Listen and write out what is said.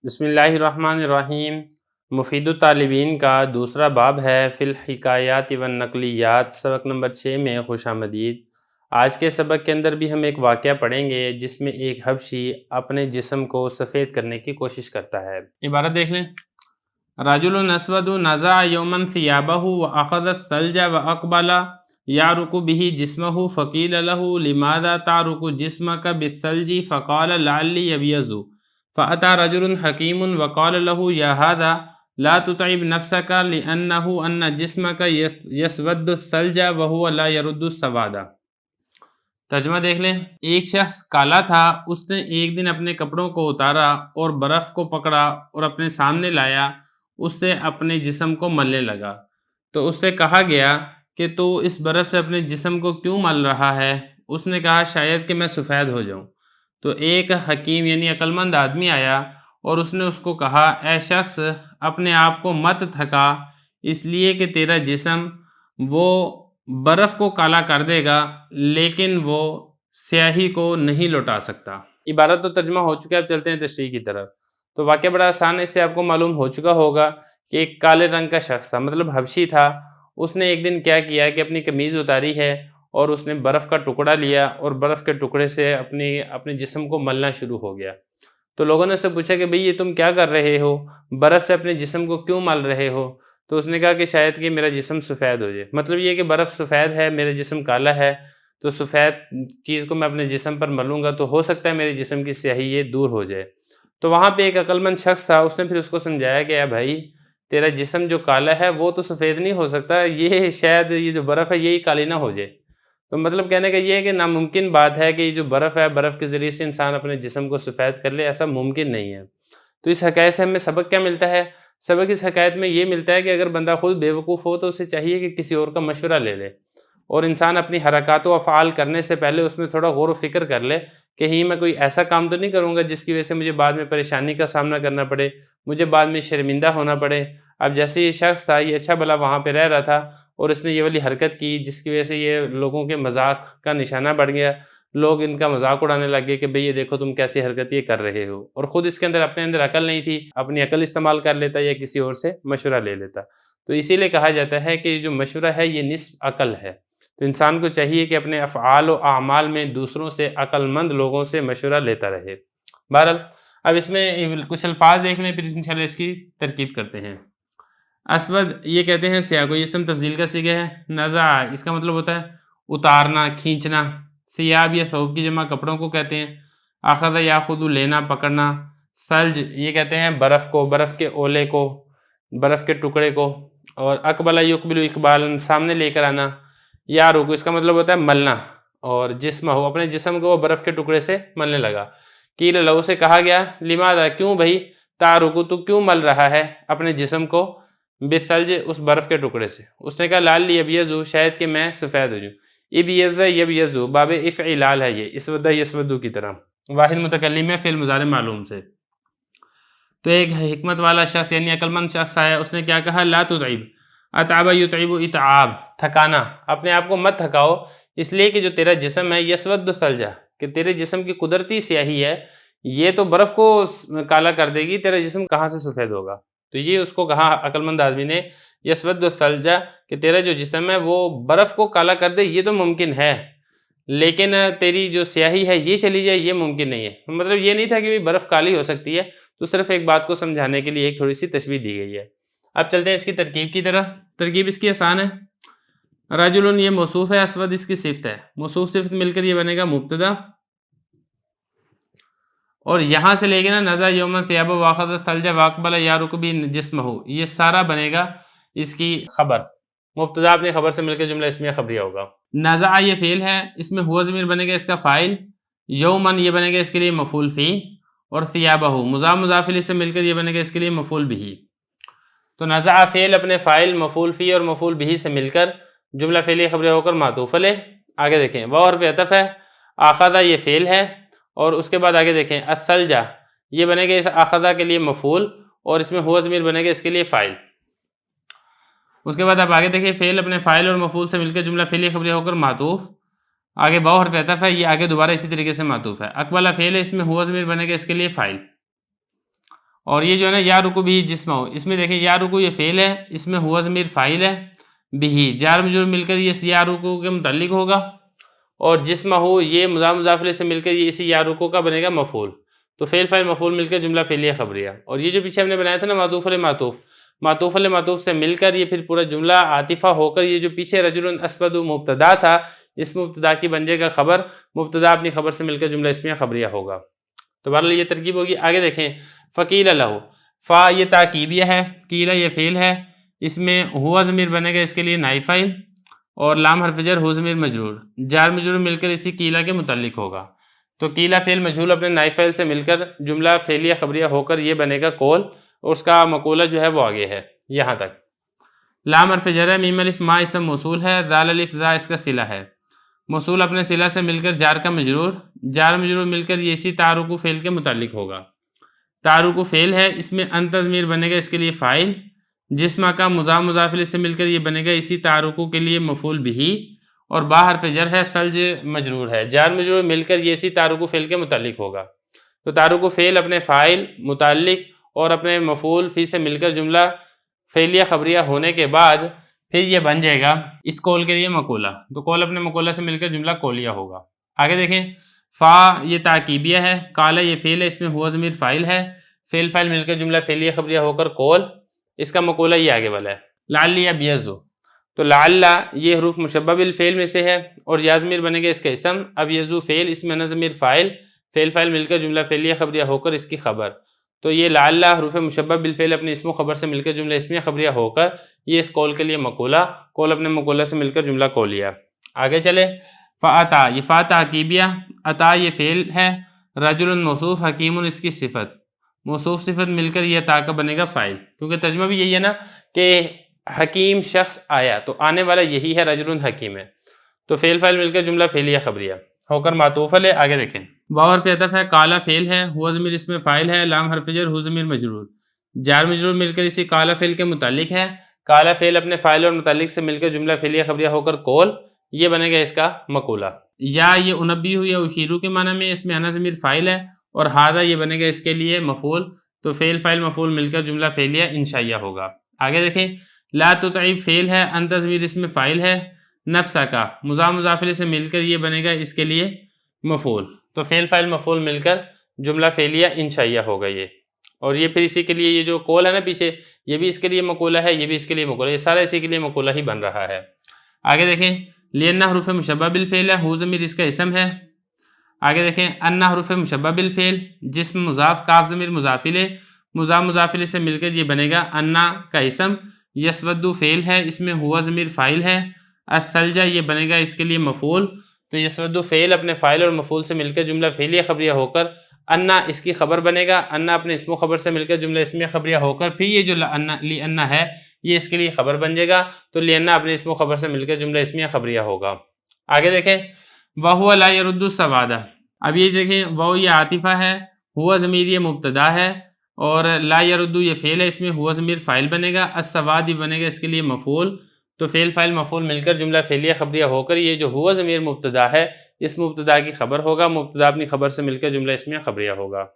بسم اللہ الرحمن الرحیم۔ مفید الطالبین کا دوسرا باب ہے فی الحکایات والنقلیات، سبق نمبر 6 میں خوش آمدید۔ آج کے سبق کے اندر بھی ہم ایک واقعہ پڑھیں گے جس میں ایک حبشی اپنے جسم کو سفید کرنے کی کوشش کرتا ہے۔ عبارت دیکھ لیں۔ رجل اسود نزع یوما ثیابہ واخذ الثلج واقبل یعرق به جسمه فقیل له لماذا تعرق جسمك بالثلج فقال لعلی ابیض فأتى رجل حکیم وقال له یا هذا لا تتعب نفسك لأنه أن جسمك يسود الثلج وهو لا يرد السواد۔ ترجمہ دیکھ لیں۔ ایک شخص کالا تھا، اس نے ایک دن اپنے کپڑوں کو اتارا اور برف کو پکڑا اور اپنے سامنے لایا، اس سے اپنے جسم کو ملنے لگا۔ تو اس سے کہا گیا کہ تو اس برف سے اپنے جسم کو کیوں مل رہا ہے؟ اس نے کہا شاید کہ میں سفید ہو جاؤں۔ تو ایک حکیم یعنی عقل مند آدمی آیا اور اس نے اس کو کہا اے شخص اپنے آپ کو مت تھکا، اس لیے کہ تیرا جسم وہ برف کو کالا کر دے گا لیکن وہ سیاہی کو نہیں لوٹا سکتا۔ عبارت تو ترجمہ ہو چکا ہے، اب چلتے ہیں تشریح کی طرف۔ تو واقعہ بڑا آسان ہے، اس سے آپ کو معلوم ہو چکا ہوگا کہ ایک کالے رنگ کا شخص تھا، مطلب حبشی تھا۔ اس نے ایک دن کیا کیا کہ اپنی قمیض اتاری ہے اور اس نے برف کا ٹکڑا لیا اور برف کے ٹکڑے سے اپنے جسم کو ملنا شروع ہو گیا۔ تو لوگوں نے اس سے پوچھا کہ بھئی یہ تم کیا کر رہے ہو، برف سے اپنے جسم کو کیوں مل رہے ہو؟ تو اس نے کہا کہ شاید کہ میرا جسم سفید ہو جائے، مطلب یہ کہ برف سفید ہے، میرا جسم کالا ہے، تو سفید چیز کو میں اپنے جسم پر ملوں گا تو ہو سکتا ہے میرے جسم کی سیاہی یہ دور ہو جائے۔ تو وہاں پہ ایک عقل مند شخص تھا، اس نے پھر اس کو سمجھایا کہ اے بھائی تیرا جسم جو کالا ہے وہ تو سفید نہیں ہو سکتا، یہ شاید یہ جو برف ہے یہی کالی نہ ہو جائے۔ تو مطلب کہنے کا یہ ہے کہ ناممکن بات ہے کہ یہ جو برف ہے، برف کے ذریعے سے انسان اپنے جسم کو سفید کر لے، ایسا ممکن نہیں ہے۔ تو اس حکایت سے ہمیں سبق کیا ملتا ہے؟ سبق اس حکایت میں یہ ملتا ہے کہ اگر بندہ خود بیوقوف ہو تو اسے چاہیے کہ کسی اور کا مشورہ لے لے، اور انسان اپنی حرکات و افعال کرنے سے پہلے اس میں تھوڑا غور و فکر کر لے کہ ہی میں کوئی ایسا کام تو نہیں کروں گا جس کی وجہ سے مجھے بعد میں پریشانی کا سامنا کرنا پڑے، مجھے بعد میں شرمندہ ہونا پڑے۔ اب جیسے یہ شخص تھا، یہ اچھا بھلا وہاں پہ رہ رہا تھا اور اس نے یہ والی حرکت کی جس کی وجہ سے یہ لوگوں کے مذاق کا نشانہ بڑھ گیا، لوگ ان کا مذاق اڑانے لگ گئے کہ بھئی یہ دیکھو تم کیسی حرکت یہ کر رہے ہو، اور خود اس کے اندر اپنے اندر عقل نہیں تھی، اپنی عقل استعمال کر لیتا یا کسی اور سے مشورہ لے لیتا۔ تو اسی لیے کہا جاتا ہے کہ جو مشورہ ہے یہ نصف عقل ہے۔ تو انسان کو چاہیے کہ اپنے افعال و اعمال میں دوسروں سے، عقل مند لوگوں سے مشورہ لیتا رہے۔ بہرحال اب اس میں کچھ الفاظ دیکھ لیں، پھر انشاءاللہ اس کی ترکیب کرتے ہیں۔ اسود یہ کہتے ہیں سیاہ کو، یہ اسم تفضیل کا صیغہ ہے۔ نزع اس کا مطلب ہوتا ہے اتارنا، کھینچنا۔ ثیاب یا ثوب کی جمع کپڑوں کو کہتے ہیں۔ اخذ یاخذ لینا، پکڑنا۔ ثلج یہ کہتے ہیں برف کو، برف کے اولے کو، برف کے ٹکڑے کو۔ اور اقبل یقبل اقبالا سامنے لے کر آنا۔ یعرق اس کا مطلب ہوتا ہے ملنا، اور جسم ہو اپنے جسم کو وہ برف کے ٹکڑے سے ملنے لگا۔ قیل لہ سے کہا گیا لماذا کیوں بھائی، تعرق تو کیوں مل رہا ہے اپنے جسم کو، بالثلج اس برف کے ٹکڑے سے۔ اس نے کہا لعلی ابیض شاید کہ میں سفید ہو جاؤں۔ ابیض یبیض باب افعلال ہے، یہ اسود یسود کی طرح، واحد متکلم ہے فعل مضارع معلوم سے۔ تو ایک حکمت والا شخص یعنی عقل مند شخص آیا، اس نے کیا کہا لا تتعب، اتعب یتعب اتعاب تھکانا، اپنے آپ کو مت تھکاؤ، اس لیے کہ جو تیرا جسم ہے یسود الثلج کہ تیرے جسم کی قدرتی سیاہی ہے، یہ تو برف کو کالا کر دے گی، تیرا جسم کہاں سے سفید ہوگا؟ تو یہ اس کو کہا عقل مند آدمی نے یسود الثلج کہ تیرا جو جسم ہے وہ برف کو کالا کر دے یہ تو ممکن ہے، لیکن تیری جو سیاہی ہے یہ چلی جائے یہ ممکن نہیں ہے۔ مطلب یہ نہیں تھا کہ برف کالی ہو سکتی ہے، تو صرف ایک بات کو سمجھانے کے لیے ایک تھوڑی سی تشبیہ دی گئی ہے۔ اب چلتے ہیں اس کی ترکیب کی طرح۔ ترکیب اس کی آسان ہے۔ رجل یہ موصوف ہے، اسود اس کی صفت ہے، موصوف صفت مل کر یہ بنے گا مبتدا، اور یہاں سے لے کے نا نزع یوما ثیابہ واخذ الثلج واقبل یعرق به جسمہ، یہ سارا بنے گا اس کی خبر، مبتدا اپنی خبر سے مل کے جملہ اسمیہ خبریہ ہوگا۔ نزع یہ فعل ہے، اس میں ہوا ضمیر بنے گا اس کا فاعل، یومن یہ بنے گا اس کے لیے مفعول فی، اور ثیابہ مضاف مضاف الیہ سے مل کر یہ بنے گا اس کے لیے مفعول بہ۔ تو نزع فعل اپنے فاعل مفعول فی اور مفعول بہ سے مل کر جملہ فعلیہ خبریہ ہو کر معطوف علیہ۔ آگے دیکھیں واو حرف عطف ہے، اخذ یہ فعل ہے، اور اس کے بعد آگے دیکھیں الثلج یہ بنے گا اس اخذ کے لیے مفعول، اور اس میں ہوا ضمیر بنے گا اس کے لیے فاعل۔ اس کے بعد آپ آگے دیکھیں فعل اپنے فاعل اور مفعول سے مل کر جملہ فعلیہ خبریہ ہو کر معطوف، آگے واو حرف عطف ہے، یہ آگے دوبارہ اسی طریقے سے معطوف ہے۔ اقبل فعل ہے، اس میں ہوا ضمیر بنے گا اس کے لیے فاعل، اور یہ جو ہے نا یا رکو بھی جسم ہو، اس میں دیکھیں یا رکو یہ فعل ہے، اس میں ہوا ضمیر فاعل ہے، بھی جار مجرور مل کر یہ یا رکو کے متعلق ہوگا، اور جسم ہو یہ مضاف مضاف الیہ سے مل کر یہ اسی یا رکو کا بنے گا مفعول، تو فعل فاعل مفعول مل کر جملہ فعلیہ خبریہ۔ اور یہ جو پیچھے ہم نے بنایا تھا نا معطوف علی معطوف، معطوف علی معطوف سے مل کر یہ پھر پورا جملہ عاطفہ ہو کر یہ جو پیچھے رجل اسود مبتدا تھا، اس مبتدا کی بن جائے گا خبر، مبتدا اپنی خبر سے مل کر جملہ اسمیہ خبریہ ہوگا۔ تو بہرحال یہ ترکیب ہوگی۔ آگے دیکھیں فقیل لہ، فا یہ تاکیبیہ ہے، قیلہ یہ فعل ہے، اس میں ہوا ضمیر بنے گا اس کے لیے نائب فاعل، اور لام حرف جر ہو ضمیر مجرور، جار مجرور مل کر اسی قیلہ کے متعلق ہوگا، تو قیلہ فعل مجہول اپنے نائب فاعل سے مل کر جملہ فعلیہ خبریہ ہو کر یہ بنے گا قول، اور اس کا مقولہ جو ہے وہ آگے ہے یہاں تک۔ لام حرف جر ہے، میم الف ما اسم موصول ہے، دال الف ذا اس کا صلہ ہے، موصول اپنے صلہ سے مل کر جار کا مجرور، جار مجرور مل کر یہ اسی تعارق فعل کے متعلق ہوگا، تعارق فعل ہے، اس میں انت ضمیر بنے گا اس کے لیے فاعل، جسم کا مضاف مضاف الیہ سے مل کر یہ بنے گا اسی تعارق کے لیے مفعول بھی، اور با حرف جر ہے، ثلج مجرور ہے، جار مجرور مل کر یہ اسی تعارق فعل کے متعلق ہوگا، تو تعارق فعل اپنے فاعل متعلق اور اپنے مفعول فی سے مل کر جملہ فعلیہ خبریہ ہونے کے بعد پھر یہ بن جائے گا اس قول کے لیے مقولہ، تو قول اپنے مقولہ سے مل کر جملہ قولیہ ہوگا۔ آگے دیکھیں فا یہ تاکیبیہ ہے، قال یہ فعل ہے، اس میں ہوا ضمیر فاعل ہے، فعل فاعل مل کر جملہ فعلیہ خبریہ ہو کر قول، اس کا مقولہ یہ آگے والا ہے۔ لعلی ابیض، تو لعل یہ حروف مشبہ بالفعل میں سے ہے، اور یا ضمیر بنے گا اس کا اسم، ابیض فعل، اس میں ضمیر فاعل، فعل فاعل مل کر جملہ فعلیہ خبریہ ہو کر اس کی خبر، تو یہ لعل حروف مشبہ بالفعل اپنے اسم و خبر سے مل کر جملہ اسمیہ خبریہ ہو کر یہ اس قول کے لیے مقولہ، قول اپنے مقولہ سے مل کر جملہ قولیہ۔ آگے چلے فاتا یہ فا تاکیبیہ، عطا یہ فعل ہے، رجل موصوف، حکیم اس کی صفت، موصوف صفت مل کر یہ عطا کا بنے گا فاعل، کیونکہ ترجمہ بھی یہی ہے نا کہ حکیم شخص آیا، تو آنے والا یہی ہے، رجل حکیم ہے، تو فعل فاعل مل کر جملہ فعلیہ خبریہ ہو کر معطوف ہے۔ آگے دیکھیں واو حرف عطف ہے، کالا فعل ہے، ہوا ضمیر اس میں فاعل ہے، لام حرف جر ہو ضمیر مجرور، جار مجرور مل کر اسی کالا فعل کے متعلق ہے، کالا فعل اپنے فاعل اور متعلق سے مل کر جملہ فعلیہ خبریہ ہو کر قول، یہ بنے گا اس کا مقولہ۔ یا یہ انبیہ یا اشیرو کے معنی میں، اس میں انا ضمیر فاعل ہے، اور ہذا یہ بنے گا اس کے لیے مفعول، تو فعل فاعل مفعول مل کر جملہ فعلیہ انشائیہ ہوگا۔ آگے دیکھیں لا تطعب فعل ہے، انت ضمیر اس میں فاعل ہے، نفسہ کا مضاف مضاف الیہ سے مل کر یہ بنے گا اس کے لیے مفعول، تو فعل فاعل مفعول مل کر جملہ فعلیہ انشائیہ ہوگا یہ، اور یہ پھر اسی کے لیے یہ جو قول ہے نا پیچھے، یہ بھی اس کے لیے مقولہ ہے، یہ بھی اس کے لیے مقولہ ہے، یہ سارا اسی کے لیے مقولہ ہی بن رہا ہے۔ آگے دیکھیں لأن حروف مشبہ بالفعل ہے، ہو ضمیر اس کا اسم ہے۔ آگے دیکھیں ان حروف مشبہ بالفعل، جسم مضاف، کاف ضمیر مضاف الیہ، مضاف مضاف الیہ سے مل کر یہ بنے گا انا کا اسم، یسود فعل ہے، اس میں ہوا ضمیر فاعل ہے، الثلج یہ بنے گا اس کے لیے مفعول، تو یسود فعل اپنے فاعل اور مفعول سے مل کر جملہ فعلیہ خبریہ ہو کر انا اس کی خبر بنے گا، انا اپنے اسم و خبر سے مل کر جملہ اسمیہ خبریہ ہو کر پھر یہ جو لأن ہے یہ اس کے لیے خبر بن جائے گا، تو لأن اپنے اسم و خبر سے مل کر جملہ اسمیہ خبریہ ہوگا۔ آگے دیکھیں وَهُوَ لَا يَرُدُّ السَّوَادَ، اب یہ دیکھیں وہ یہ عاطفہ ہے، ہوا ضمیر یہ مبتدا ہے، اور لا يرد یہ فعل ہے، اس میں ہوا ضمیر فاعل بنے گا، السواد بنے گا اس کے لیے مفعول، تو فعل فاعل مفعول مل کر جملہ فعلیہ خبریہ ہو کر یہ جو ہوا ضمیر مبتدا ہے اس مبتدا کی خبر ہوگا، مبتدا اپنی خبر سے مل کر جملہ اسمیہ خبریہ ہوگا۔